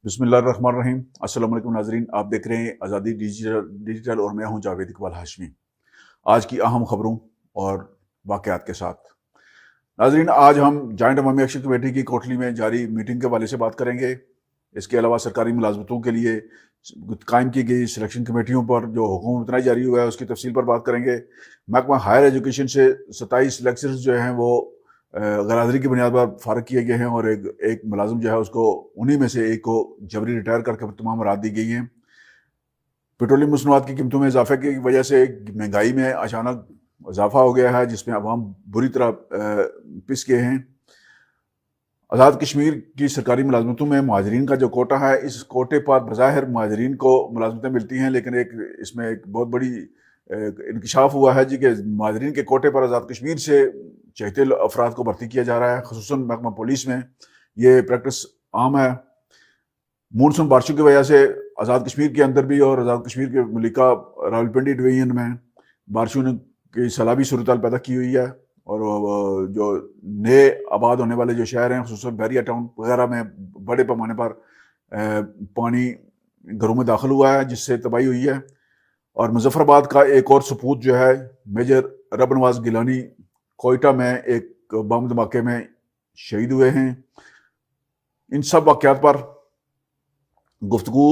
بسم اللہ الرحمن الرحیم۔ السلام علیکم ناظرین، آپ دیکھ رہے ہیں آزادی ڈیجیٹل اور میں ہوں جاوید اقبال ہاشمی۔ آج کی اہم خبروں اور واقعات کے ساتھ ناظرین، آج ہم جوائنٹ عوامی ایکشن کمیٹی کی کوٹلی میں جاری میٹنگ کے حوالے سے بات کریں گے۔ اس کے علاوہ سرکاری ملازمتوں کے لیے قائم کی گئی سلیکشن کمیٹیوں پر جو حکم اتنا جاری ہوا ہے اس کی تفصیل پر بات کریں گے۔ محکمہ ہائر ایجوکیشن سے 27 لیکچرز جو ہیں وہ غیر حاضری کی بنیاد پر فارغ کیے گئے ہیں، اور ایک ملازم جو ہے اس کو انہی میں سے ایک کو جبری ریٹائر کر کے تمام رات دی گئی ہیں۔ پیٹرولیم مصنوعات کی قیمتوں میں اضافے کی وجہ سے مہنگائی میں اچانک اضافہ ہو گیا ہے، جس میں عوام بری طرح پس گئے ہیں۔ آزاد کشمیر کی سرکاری ملازمتوں میں مہاجرین کا جو کوٹہ ہے، اس کوٹے پر بظاہر مہاجرین کو ملازمتیں ملتی ہیں، لیکن اس میں ایک بہت بڑی انکشاف ہوا ہے کہ مہاجرین کے کوٹے پر آزاد کشمیر سے چہتے افراد کو بھرتی کیا جا رہا ہے، خصوصاً محکمہ پولیس میں یہ پریکٹس عام ہے۔ مونسون بارشوں کی وجہ سے آزاد کشمیر کے اندر بھی اور آزاد کشمیر کے ملکہ راولپنڈی ڈویژن میں بارشوں نے کی سیلابی صورتحال پیدا کی ہوئی ہے، اور جو نئے آباد ہونے والے جو شہر ہیں، خصوصاً بحریہ ٹاؤن وغیرہ میں بڑے پیمانے پر پانی گھروں میں داخل ہوا ہے، جس سے تباہی ہوئی ہے۔ اور مظفر آباد کا ایک اور سپوت جو ہے میجر رب نواز گیلانی کوئٹہ میں ایک بم دھماکے میں شہید ہوئے ہیں۔ ان سب واقعات پر گفتگو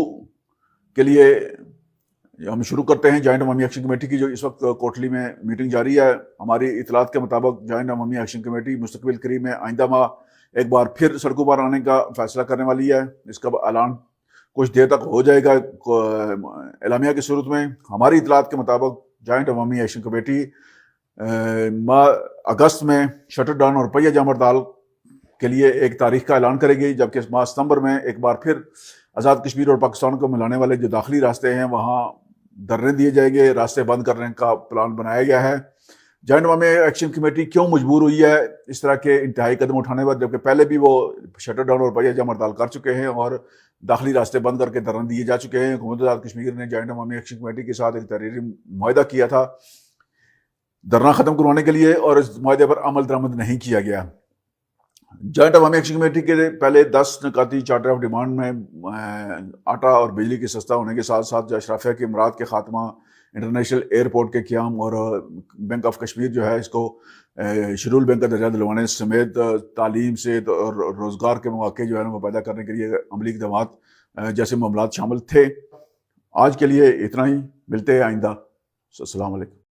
کے لیے ہم شروع کرتے ہیں جوائنٹ عوامی ایکشن کمیٹی کی جو اس وقت کوٹلی میں میٹنگ جاری ہے۔ ہماری اطلاعات کے مطابق جوائنٹ عوامی ایکشن کمیٹی مستقبل قریب میں آئندہ ماہ ایک بار پھر سڑکوں پر آنے کا فیصلہ کرنے والی ہے۔ اس کا اعلان کچھ دیر تک ہو جائے گا اعلامیہ کی صورت میں۔ ہماری اطلاعات کے مطابق جوائنٹ عوامی ایکشن کمیٹی ماہ اگست میں شٹر ڈاؤن اور پہیہ جام ہڑتال کے لیے ایک تاریخ کا اعلان کرے گی، جبکہ ماہ ستمبر میں ایک بار پھر آزاد کشمیر اور پاکستان کو ملانے والے جو داخلی راستے ہیں وہاں دھرنے دیے جائیں گے، راستے بند کرنے کا پلان بنایا گیا ہے۔ جوائنٹ عوامی ایکشن کمیٹی کیوں مجبور ہوئی ہے اس طرح کے انتہائی قدم اٹھانے پر، جبکہ پہلے بھی وہ شٹر ڈاؤن اور پہیہ جام ہڑتال کر چکے ہیں اور داخلی راستے بند کر کے دھرنے دیے جا چکے ہیں؟ حکومت آزاد کشمیر نے جوائنٹ عوامی ایکشن کمیٹی کے ساتھ ایک تحریری معاہدہ کیا تھا دھرنا ختم کروانے کے لیے، اور اس معاہدے پر عمل درآمد نہیں کیا گیا۔ جوائنٹ عوامی ایکشن کمیٹی کے پہلے 10 نکاتی چارٹر آف ڈیمانڈ میں آٹا اور بجلی کے سستا ہونے کے ساتھ ساتھ جو اشرافیہ کے امراض کے خاتمہ، انٹرنیشنل ایئرپورٹ کے قیام، اور بینک آف کشمیر جو ہے اس کو شیڈول بینک کا درجہ دلوانے سمیت تعلیم سے اور روزگار کے مواقع جو ہے وہ پیدا کرنے کے لیے عملی اقدامات جیسے معاملات شامل تھے۔ آج کے لیے اتنا ہی، ملتے ہیں آئندہ۔ السلام علیکم۔